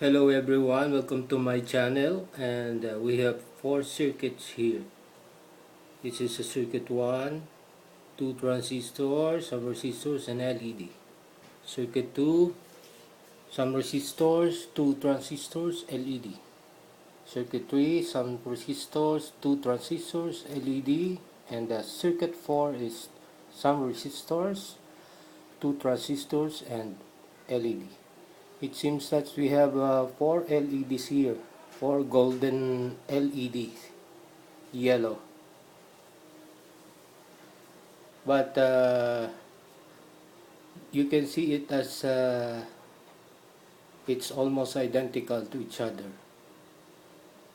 Hello everyone, welcome to my channel, and we have 4 circuits here. This is a circuit 1, 2 transistors, some resistors and LED. Circuit 2, some resistors, 2 transistors, LED. Circuit 3, some resistors, 2 transistors, LED. And circuit 4 is some resistors, 2 transistors and LED. It seems that we have 4 LEDs here, 4 golden LEDs, yellow. But you can see it as it's almost identical to each other.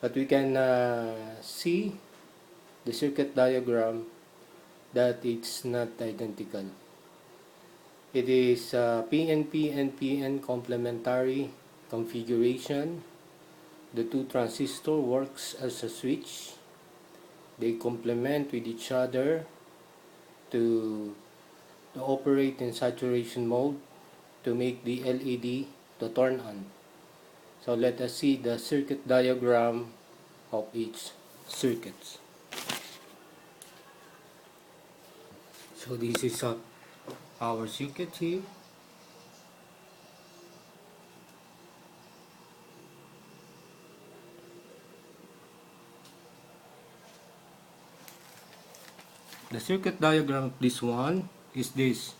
But we can see the circuit diagram that it's not identical. It is PNP Npn Complementary configuration. The 2 transistor works as a switch. They complement with each other to operate in saturation mode to make the LED to turn on. So let us see the circuit diagram of each circuit. So this is our circuit here. The circuit diagram of this one is this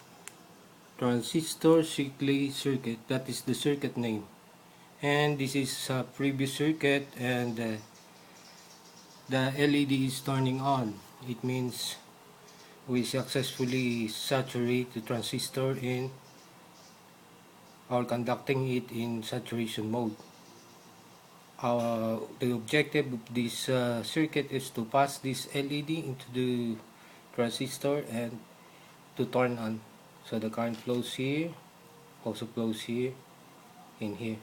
transistor cyclic circuit. That is the circuit name. And this is a previous circuit, and the LED is turning on. It means we successfully saturate the transistor in or conducting it in saturation mode. The objective of this circuit is to pass this LED into the transistor and to turn on. So the current flows here, also flows here, in here.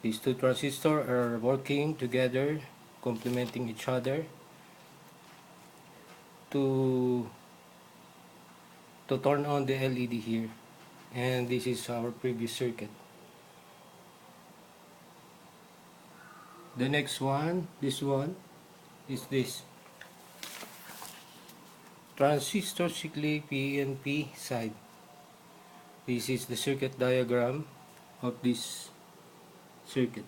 These 2 transistors are working together, complementing each other to turn on the LED here. And this is our previous circuit. The next one, this one, is this transistor cyclic PNP side. This is the circuit diagram of this circuit,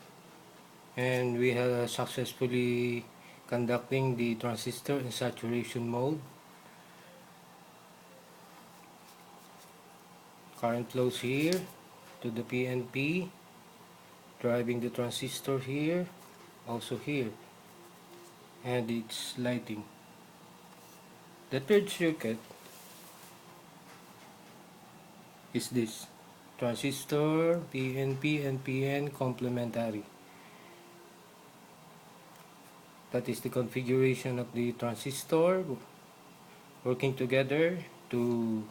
and we have successfully conducting the transistor in saturation mode. Current flows here to the PNP, driving the transistor here, also here, and it's lighting. The third circuit is this Transistor Pnp Npn Complementary. That is the configuration of the transistor working together to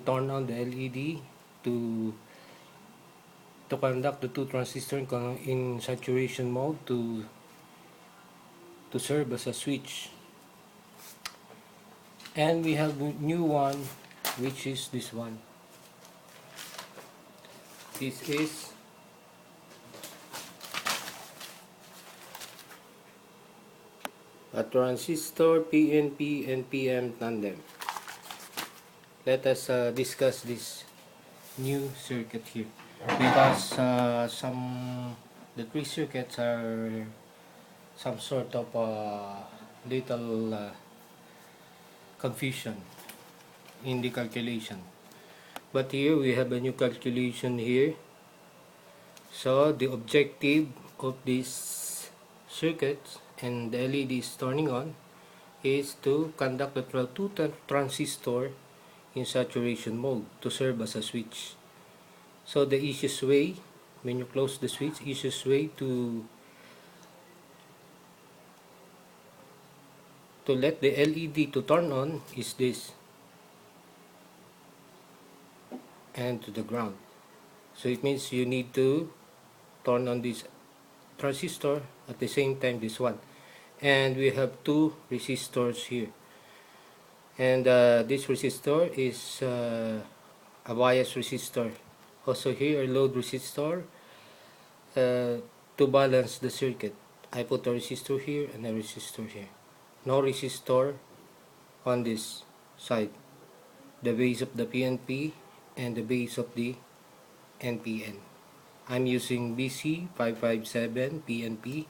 turn on the LED to conduct the 2 transistors in saturation mode to serve as a switch. And we have a new one, which is this one. This is a transistor Pnp Npn Tandem. Let us discuss this new circuit here, because the 3 circuits are some sort of little confusion in the calculation. But here we have a new calculation here. So the objective of this circuit and the LED is turning on is to conduct the 2 transistor in saturation mode to serve as a switch. So the easiest way, when you close the switch, easiest way to let the LED to turn on is this, and to the ground. So it means you need to turn on this transistor at the same time this one. And we have 2 resistors here, and this resistor is a bias resistor. Also here a load resistor, to balance the circuit. I put a resistor here and a resistor here. No resistor on this side. The base of the PNP and the base of the NPN. I'm using BC557 PNP,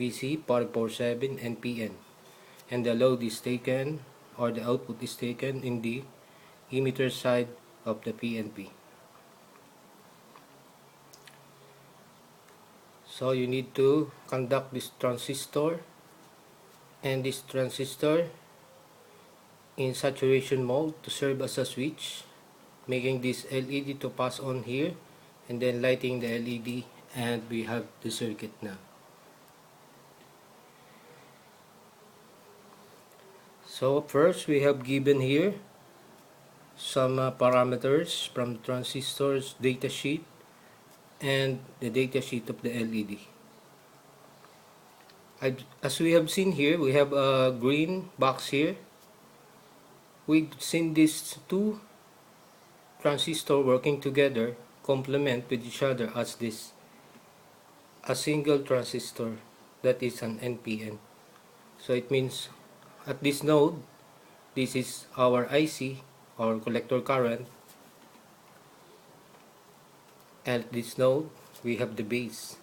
BC447 NPN, and the load is taken, or the output is taken, in the emitter side of the PNP. So you need to conduct this transistor and this transistor in saturation mode to serve as a switch, making this LED to pass on here and then lighting the LED, and we have the circuit now. So first we have given here some parameters from the transistor's datasheet and the datasheet of the LED. As we have seen here, we have a green box here. We've seen these two transistors working together complement with each other as this a single transistor, that is an NPN. So it means at this node, this is our IC or collector current. At this node, we have the base.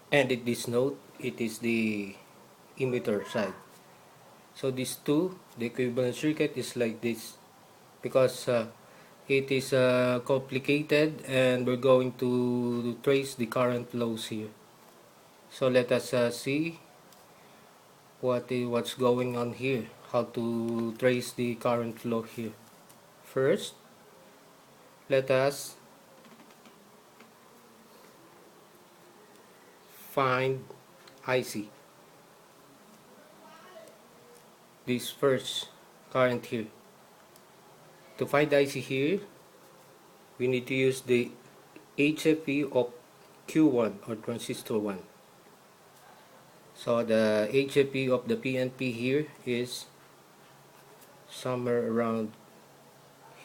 And at this node, it is the emitter side. So these two, the equivalent circuit is like this, because it is complicated and we're going to trace the current flows here. So let us see what's going on here, how to trace the current flow here. First, let us find IC, this first current here. To find IC here, we need to use the HFE of Q1 or transistor 1. So the HFE of the PNP here is somewhere around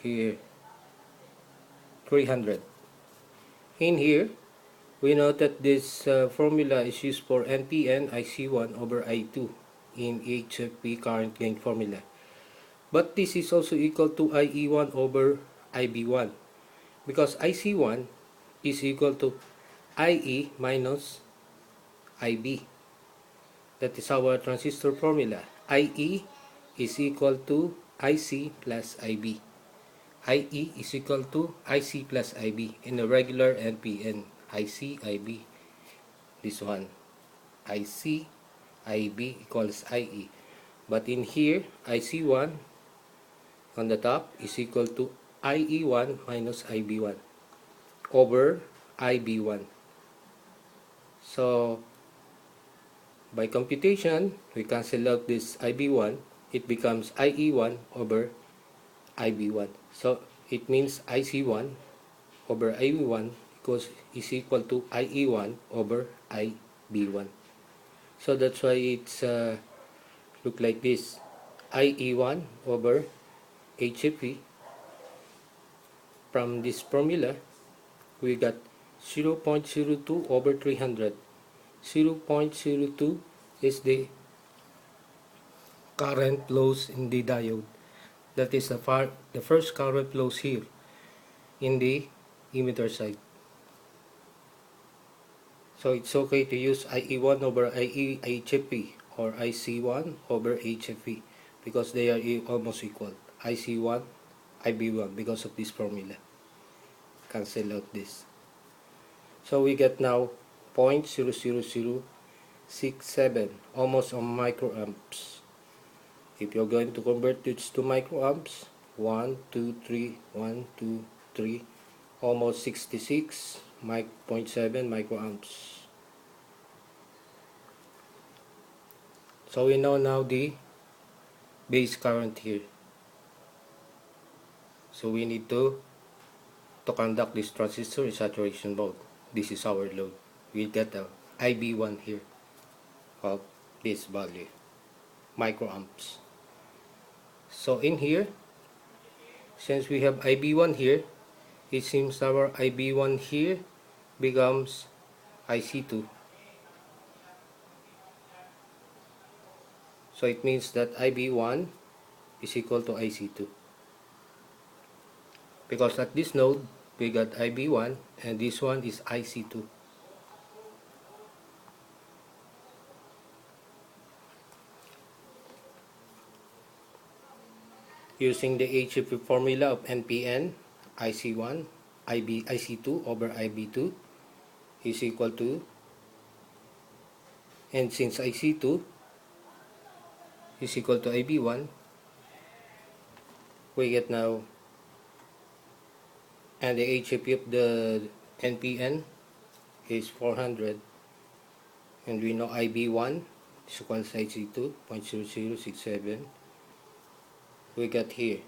here, 300. In here, we know that this formula is used for NPN IC1 over I2 in HFE current gain formula. But this is also equal to IE1 over IB1, because IC1 is equal to IE minus IB. That is our transistor formula. IE is equal to IC plus IB. IE is equal to IC plus IB in a regular NPN. IC, IB. This one. IC, IB equals IE. But in here, IC1 on the top is equal to IE1 minus IB1 over IB1. So by computation, we cancel out this IB1. It becomes IE1 over IB1. So it means IC1 over IB1 is equal to IE1 over IB1. So that's why it's look like this. IE1 over HFE. From this formula, we got 0.02 over 300. 0.02 is the current flows in the diode. That is the first current flows here in the emitter side. So it's okay to use IE1 over HFE or IC1 over HFE because they are almost equal. IC1, IB1 because of this formula. Cancel out this. So we get now 0.00067, almost on microamps. If you're going to convert this to microamps, 1, 2, 3, 1, 2, 3, almost 66.7 microamps. So we know now the base current here. So we need to conduct this transistor in saturation mode. This is our load. We get a IB1 here of this value, microamps. So in here, since we have IB1 here, it seems our IB1 here becomes IC2. So it means that IB1 is equal to IC2. Because at this node, we got IB1 and this one is IC2. Using the HFE formula of NPN, IC1, IC2 over IB2 is equal to, and since IC2 is equal to IB1, we get now, and the HFE of the NPN is 400, and we know IB1 is equal to IC2, 0.0067. We got here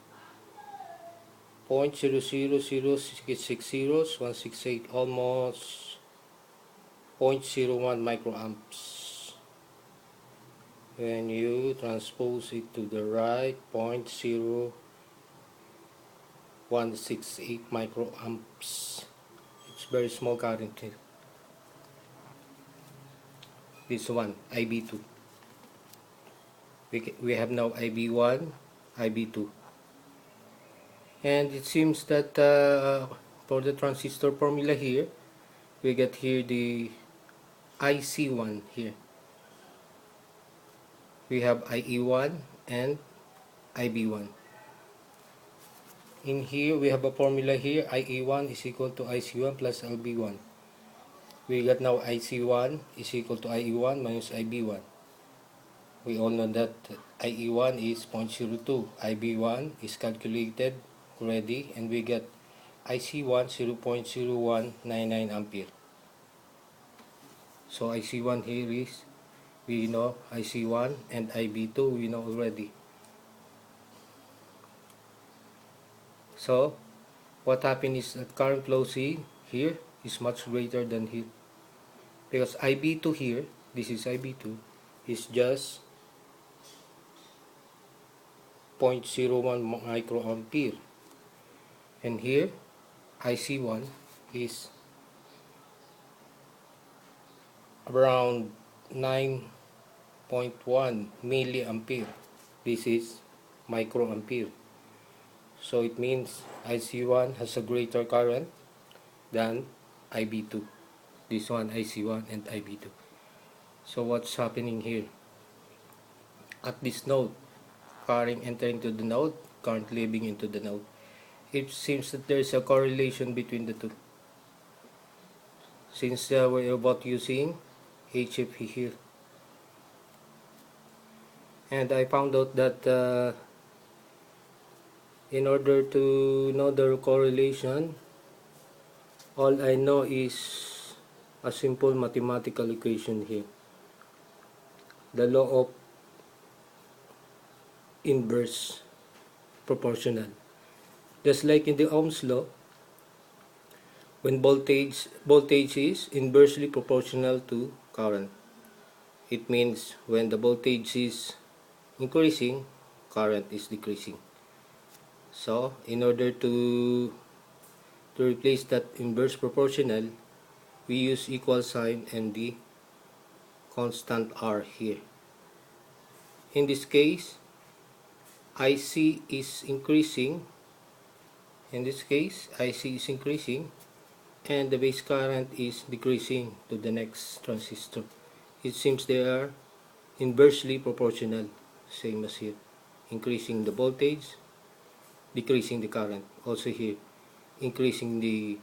0.000660, 168, almost 0.01 microamps. When you transpose it to the right, 0.0168 microamps. It's very small current here. This one, IB2. We have now IB1, IB2. And it seems that for the transistor formula here, we get here the IC1 here. We have IE1 and IB1. In here, we have a formula here, IE1 is equal to IC1 plus LB1. We got now IC1 is equal to IE1 minus IB1. We all know that IE1 is 0.02, IB1 is calculated already, and we get IC1 0.0199 ampere. So IC1 here is, we know IC1, and IB2 we know already. So what happened is that current flow here is much greater than here, because IB2 here, this is IB2, is just 0.01 microampere, and here IC1 is around 9.1 milliampere. This is microampere. So it means IC1 has a greater current than IB2. This one, IC1 and IB2. So what's happening here? At this node, current entering to the node, current leaving into the node. It seems that there is a correlation between the two. Since we're about using HFE here. And I found out that in order to know the correlation, all I know is a simple mathematical equation here. The law of inverse proportional. Just like in the Ohm's law, when voltage is inversely proportional to current. It means when the voltage is increasing, current is decreasing. So in order to replace that inverse proportional, we use equal sign and the constant R here. In this case, IC is increasing. In this case, IC is increasing and the base current is decreasing to the next transistor. It seems they are inversely proportional, same as here. Increasing the voltage, decreasing the current. Also here, increasing the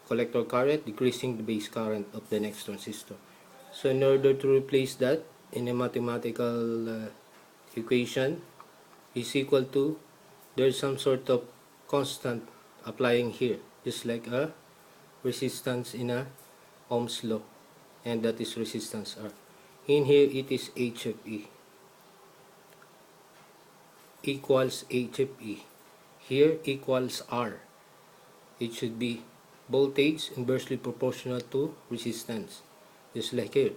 collector current, decreasing the base current of the next transistor. So in order to replace that in a mathematical equation, is equal to, there's some sort of constant applying here, just like a resistance in a Ohm's law, and that is resistance R. In here it is HFE equals HFE. Here equals R. It should be voltage inversely proportional to resistance, just like here.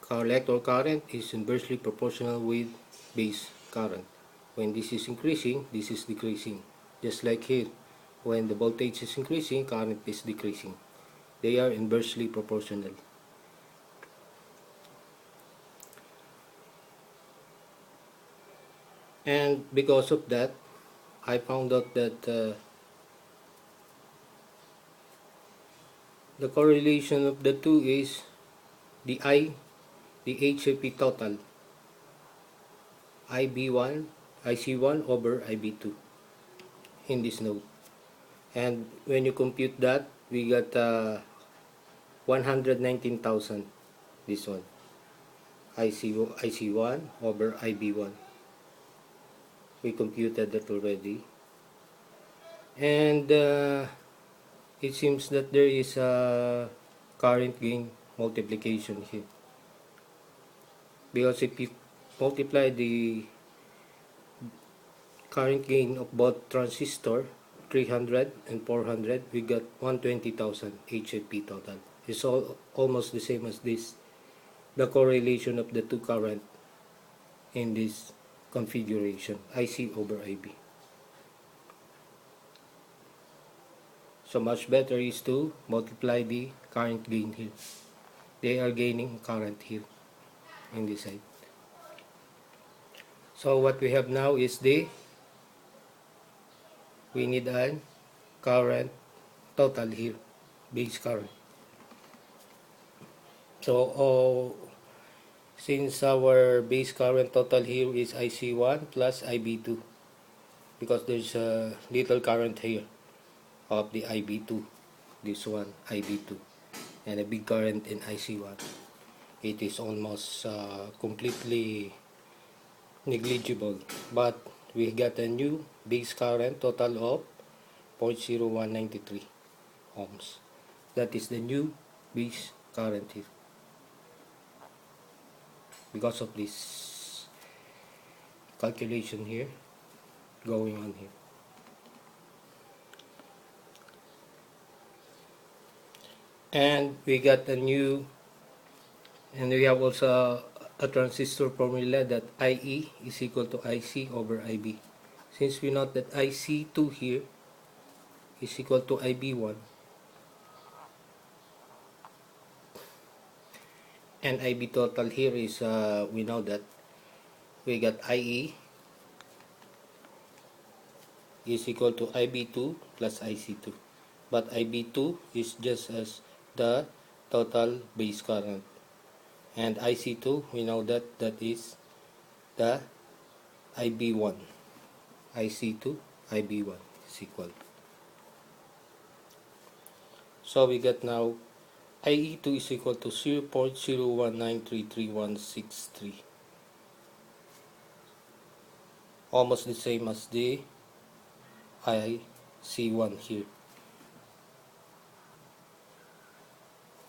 Collector current is inversely proportional with base current. When this is increasing, this is decreasing, just like here. when the voltage is increasing, current is decreasing. They are inversely proportional. And because of that, I found out that the correlation of the two is the HAP total, IC1 over IB2 in this node. And when you compute that, we got 119,000, this one, IC1 over IB1. We computed that already. And it seems that there is a current gain multiplication here, because if you multiply the current gain of both transistor 300 and 400, we got 120,000 HFP total. It's almost the same as this, the correlation of the two current in this configuration, IC over IB. So much better is to multiply the current gain here. They are gaining current here in this side. So what we have now is we need a current total here, base current. So since our base current total here is IC1 plus IB2, because there's a little current here of the IB2, this one IB2, and a big current in IC1, it is almost completely negligible. But we got a new base current total of 0.0193 ohms. That is the new base current here, because of this calculation here going on here. And we got a new, and we have also a transistor formula that IE is equal to IC over IB. Since we know that IC2 here is equal to IB1, and IB total here is, we know that we got IE is equal to IB2 plus IC2, but IB2 is just as the total base current, and IC2 we know that is the IB1. IC2 IB1 is equal. So we get now IE2 is equal to 0.019333163, almost the same as the IC1 here.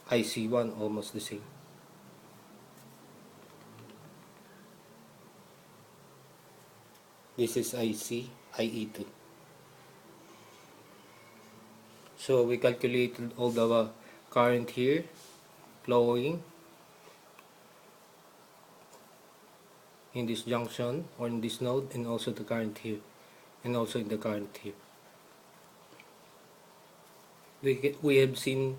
IC1 almost the same. This is IE2. So we calculated all the current here flowing in this junction or in this node, and also the current here, and also in the current here. We have seen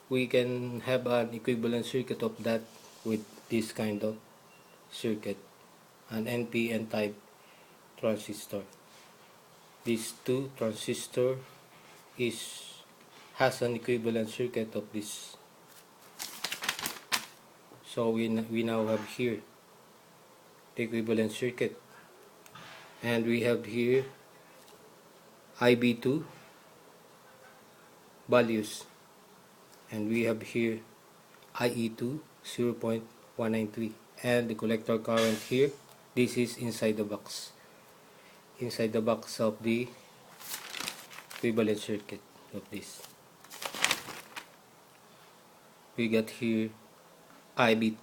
we can have an equivalent circuit of that with this kind of circuit, an NPN type transistor. These two transistor has an equivalent circuit of this. So we now have here the equivalent circuit, and we have here IB2 values, and we have here IE2 0.193, and the collector current here, this is inside the box of the equivalent circuit of this. We got here IB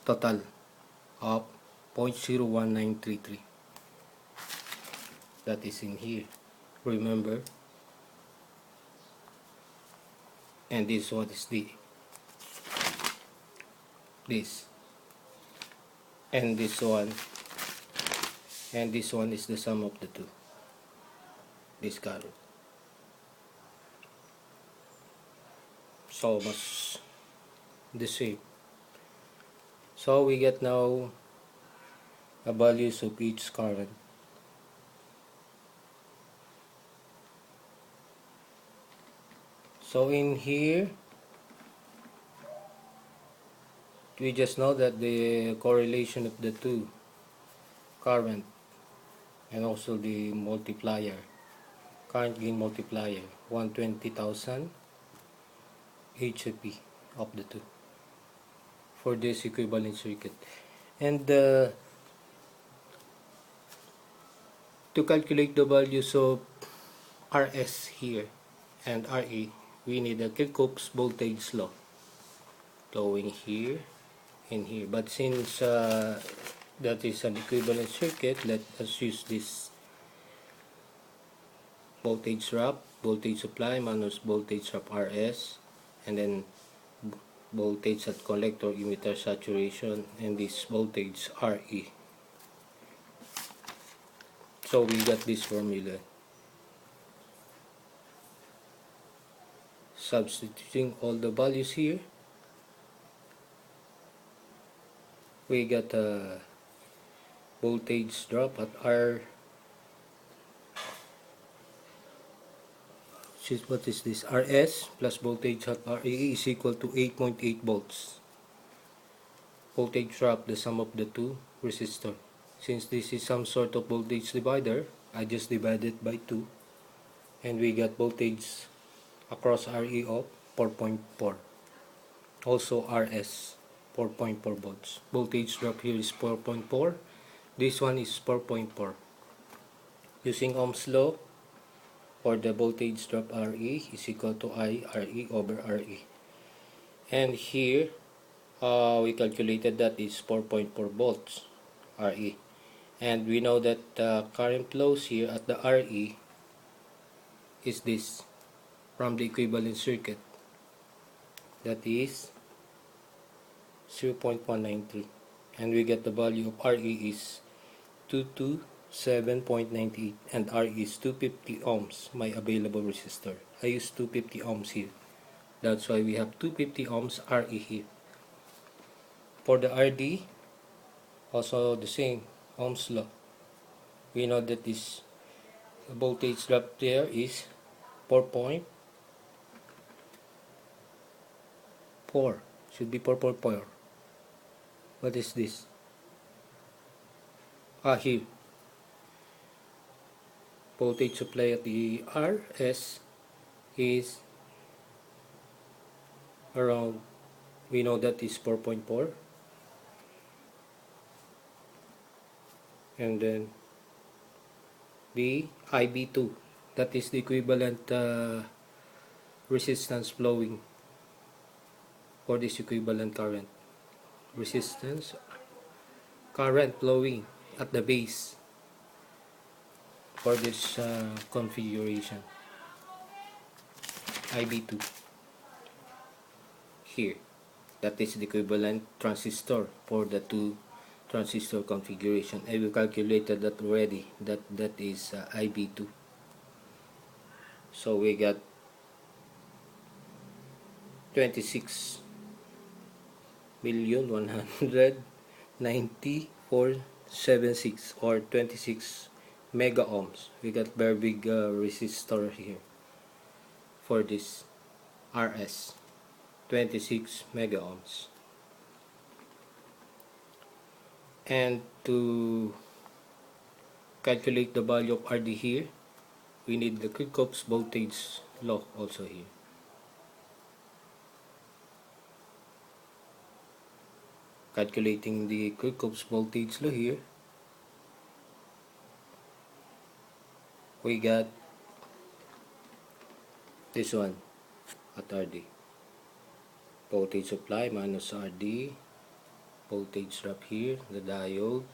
total of 0.01933. That is in here, remember. And this one is this, and this one, and this one is the sum of the two, this current. It's almost the same. So we get now a values of each current. So in here, we just know that the correlation of the two current and also the multiplier, current gain multiplier, 120,000 HFP of the two for this equivalent circuit. And to calculate the values of RS here and RE, we need a Kirchhoff's voltage law flowing here and here. But since that is an equivalent circuit, let us use this voltage drop, voltage supply minus voltage drop RS, and then voltage at collector, emitter, saturation, and this voltage RE. So we got this formula. Substituting all the values here, we got a voltage drop at R. What is this? RS plus voltage at RE is equal to 8.8 volts. Voltage drop, the sum of the two resistor. Since this is some sort of voltage divider, I just divided by 2, and we got voltage across RE of 4.4. Also RS 4.4 volts. Voltage drop here is 4.4. This one is 4.4. Using Ohm's law, for the voltage drop RE is equal to I RE over RE. And here we calculated that is 4.4 volts RE. And we know that current flows here at the RE is this from the equivalent circuit. That is 0.193. And we get the value of RE is 227.98, and RE is 250 ohms, my available resistor. I use 250 ohms here. That's why we have 250 ohms RE here. For the RD, also the same, Ohm's law. We know that this voltage drop there is 4.4. Should be 4.4. What is this? Here. Voltage supply at the RS is around, we know that is 4.4. And then the IB2, that is the equivalent resistance flowing for this equivalent current. Resistance, current flowing at the base for this configuration. IB2 here, that is the equivalent transistor for the two transistor configuration. I will calculated that already, that is IB2. So we got 26,190,476 or 26 mega ohms. We got very big resistor here for this RS, 26 mega ohms. And to calculate the value of RD here, we need the Kirchhoff's voltage law also here. Calculating the Kirchhoff's voltage law here, we got this one at RD. Voltage supply minus RD, voltage drop here, the diode,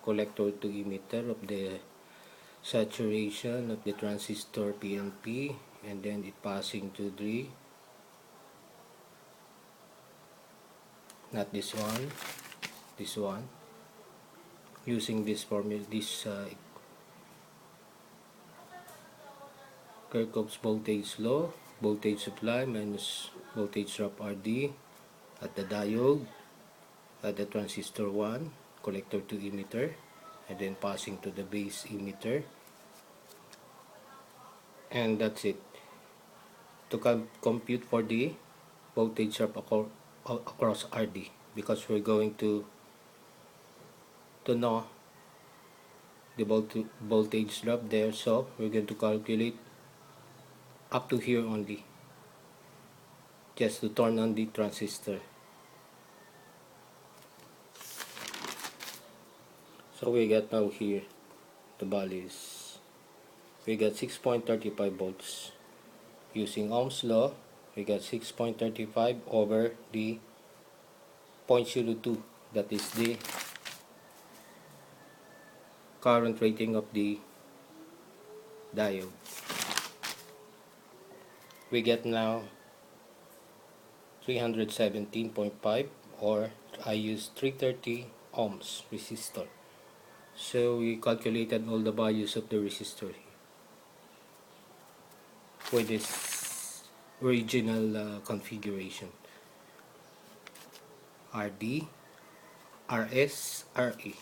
collector to emitter of the saturation of the transistor PNP, and then it passing to the, not this one, this one, using this formula, this Kirchhoff's voltage law, voltage supply minus voltage drop RD at the diode, at the transistor 1, collector to emitter, and then passing to the base emitter, and that's it. To compute for the voltage drop across RD, because we're going to know the voltage drop there, so we're going to calculate up to here only, just to turn on the transistor. So we got now here the values. We got 6.35 volts. Using Ohm's law, we got 6.35 over the 0.02, that is the current rating of the diode. We get now 317.5, or I use 330 ohms resistor. So we calculated all the values of the resistor here with this original configuration: RD, RS, RE.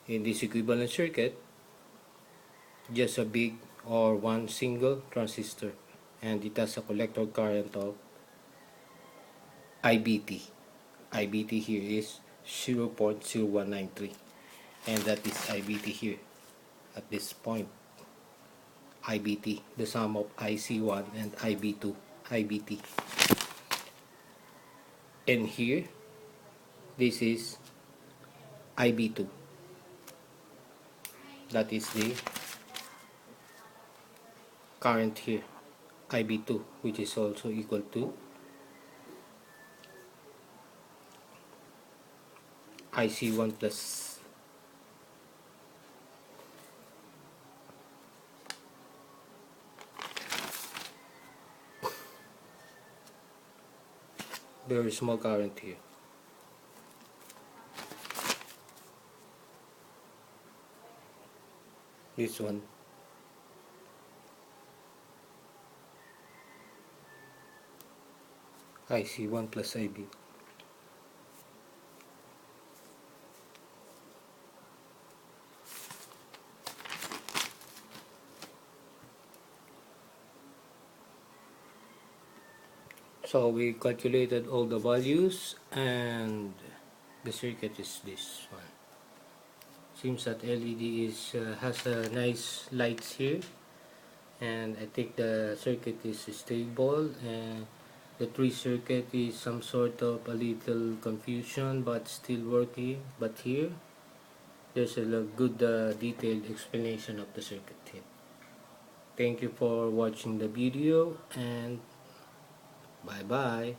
In this equivalent circuit, just a big or one single transistor, and it has a collector current of IBT. IBT here is 0.0193, and that is IBT here at this point. IBT, the sum of IC1 and IB2, IBT. And here, this is IB2. That is the current here, IB2, which is also equal to IC1 plus. Very small current here. This one. IC1 plus IB. So we calculated all the values, and the circuit is this one. Seems that LED has a nice lights here, and I think the circuit is stable, and the tree circuit is some sort of a little confusion but still working. But here there's a good detailed explanation of the circuit here. Thank you for watching the video, and bye bye.